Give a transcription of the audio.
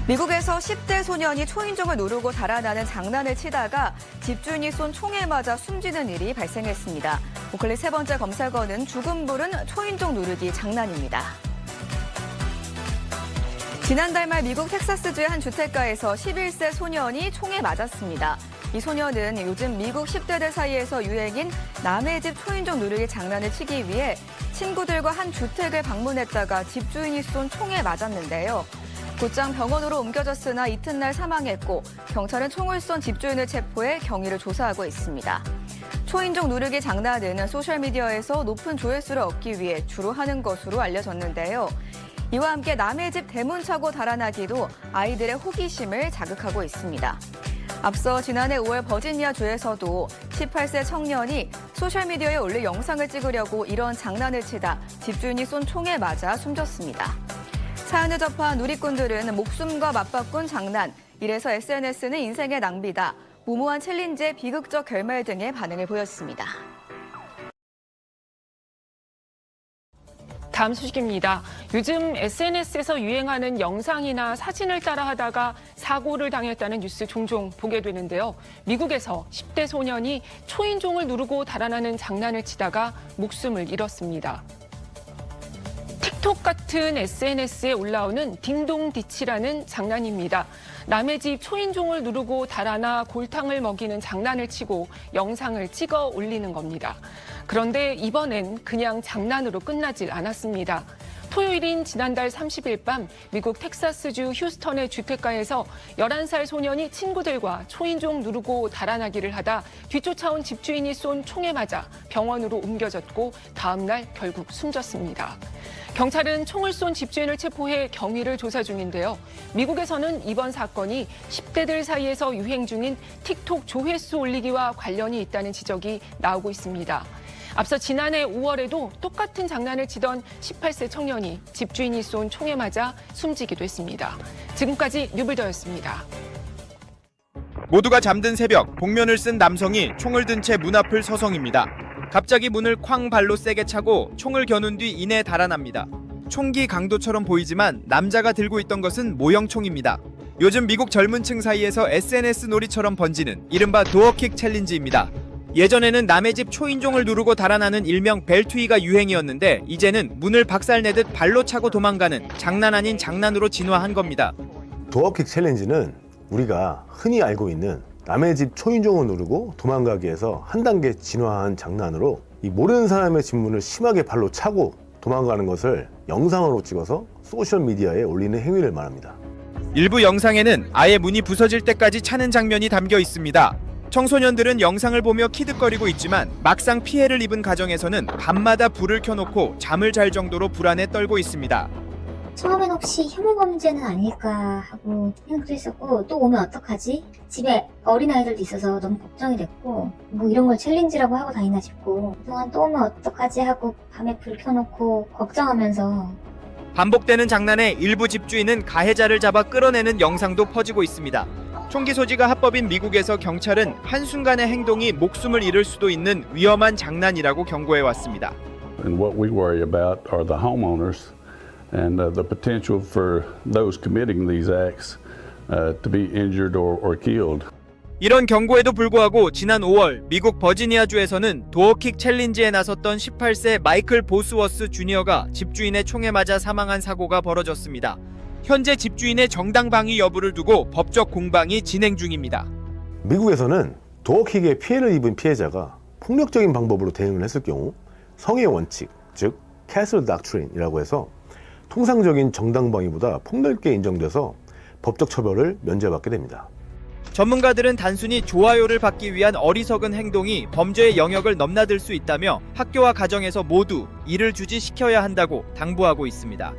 미국에서 10대 소년이 초인종을 누르고 달아나는 장난을 치다가 집주인이 쏜 총에 맞아 숨지는 일이 발생했습니다. 오클리 세 번째 검색어는 죽음 부른 초인종 누르기 장난입니다. 지난달 말 미국 텍사스주의 한 주택가에서 11세 소년이 총에 맞았습니다. 이 소년은 요즘 미국 10대들 사이에서 유행인 남의 집 초인종 누르기 장난을 치기 위해 친구들과 한 주택을 방문했다가 집주인이 쏜 총에 맞았는데요. 곧장 병원으로 옮겨졌으나 이튿날 사망했고 경찰은 총을 쏜 집주인을 체포해 경위를 조사하고 있습니다. 초인종 누르기 장난은 소셜미디어에서 높은 조회수를 얻기 위해 주로 하는 것으로 알려졌는데요. 이와 함께 남의 집 대문 차고 달아나기도 아이들의 호기심을 자극하고 있습니다. 앞서 지난해 5월 버지니아주에서도 18세 청년이 소셜미디어에 올릴 영상을 찍으려고 이런 장난을 치다 집주인이 쏜 총에 맞아 숨졌습니다. 사연을 접한 누리꾼들은 목숨과 맞바꾼 장난, 이래서 SNS는 인생의 낭비다, 무모한 챌린지의 비극적 결말 등의 반응을 보였습니다. 다음 소식입니다. 요즘 SNS에서 유행하는 영상이나 사진을 따라하다가 사고를 당했다는 뉴스 종종 보게 되는데요. 미국에서 10대 소년이 초인종을 누르고 달아나는 장난을 치다가 목숨을 잃었습니다. 틱톡 같은 SNS에 올라오는 딩동디치라는 장난입니다. 남의 집 초인종을 누르고 달아나 골탕을 먹이는 장난을 치고 영상을 찍어 올리는 겁니다. 그런데 이번엔 그냥 장난으로 끝나질 않았습니다. 토요일인 지난달 30일 밤 미국 텍사스주 휴스턴의 주택가에서 11살 소년이 친구들과 초인종 누르고 달아나기를 하다 뒤쫓아온 집주인이 쏜 총에 맞아 병원으로 옮겨졌고 다음 날 결국 숨졌습니다. 경찰은 총을 쏜 집주인을 체포해 경위를 조사 중인데요. 미국에서는 이번 사건이 10대들 사이에서 유행 중인 틱톡 조회수 올리기와 관련이 있다는 지적이 나오고 있습니다. 앞서 지난해 5월에도 똑같은 장난을 치던 18세 청년이 집주인이 쏜 총에 맞아 숨지기도 했습니다. 지금까지 뉴블더였습니다. 모두가 잠든 새벽, 복면을 쓴 남성이 총을 든 채 문 앞을 서성입니다. 갑자기 문을 쾅 발로 세게 차고 총을 겨눈 뒤 이내 달아납니다. 총기 강도처럼 보이지만 남자가 들고 있던 것은 모형총입니다. 요즘 미국 젊은 층 사이에서 SNS 놀이처럼 번지는 이른바 도어킥 챌린지입니다. 예전에는 남의 집 초인종을 누르고 달아나는 일명 벨투이가 유행이었는데 이제는 문을 박살내듯 발로 차고 도망가는 장난 아닌 장난으로 진화한 겁니다. 도어킥 챌린지는 우리가 흔히 알고 있는 남의 집 초인종을 누르고 도망가기에서 한 단계 진화한 장난으로 이 모르는 사람의 집 문을 심하게 발로 차고 도망가는 것을 영상으로 찍어서 소셜미디어에 올리는 행위를 말합니다. 일부 영상에는 아예 문이 부서질 때까지 차는 장면이 담겨 있습니다. 청소년들은 영상을 보며 키득거리고 있지만 막상 피해를 입은 가정에서는 밤마다 불을 켜놓고 잠을 잘 정도로 불안에 떨고 있습니다. 처음엔 혹시 혐오범죄는 아닐까 하고 생각도 했었고, 또 오면 어떡하지? 집에 어린아이들도 있어서 너무 걱정이 됐고, 뭐 이런 걸 챌린지라고 하고 다니나 싶고, 그동안 또 오면 어떡하지 하고 밤에 불 켜놓고 걱정하면서. 반복되는 장난에 일부 집주인은 가해자를 잡아 끌어내는 영상도 퍼지고 있습니다. 총기 소지가 합법인 미국에서 경찰은 한순간의 행동이 목숨을 잃을 수도 있는 위험한 장난이라고 경고해왔습니다. And what we worry about are the homeowners and the potential for those committing these acts to be injured or killed. 이런 경고에도 불구하고 지난 5월 미국 버지니아주에서는 도어킥 챌린지에 나섰던 18세 마이클 보스워스 주니어가 집주인의 총에 맞아 사망한 사고가 벌어졌습니다. 현재 집주인의 정당 방위 여부를 두고 법적 공방이 진행 중입니다. 미국에서는 도어킥에 피해를 입은 피해자가 폭력적인 방법으로 대응을 했을 경우 성의 원칙, 즉 캐슬 닥트린이라고 해서 통상적인 정당 방위보다 폭넓게 인정돼서 법적 처벌을 면제받게 됩니다. 전문가들은 단순히 좋아요를 받기 위한 어리석은 행동이 범죄의 영역을 넘나들 수 있다며 학교와 가정에서 모두 이를 주지시켜야 한다고 당부하고 있습니다.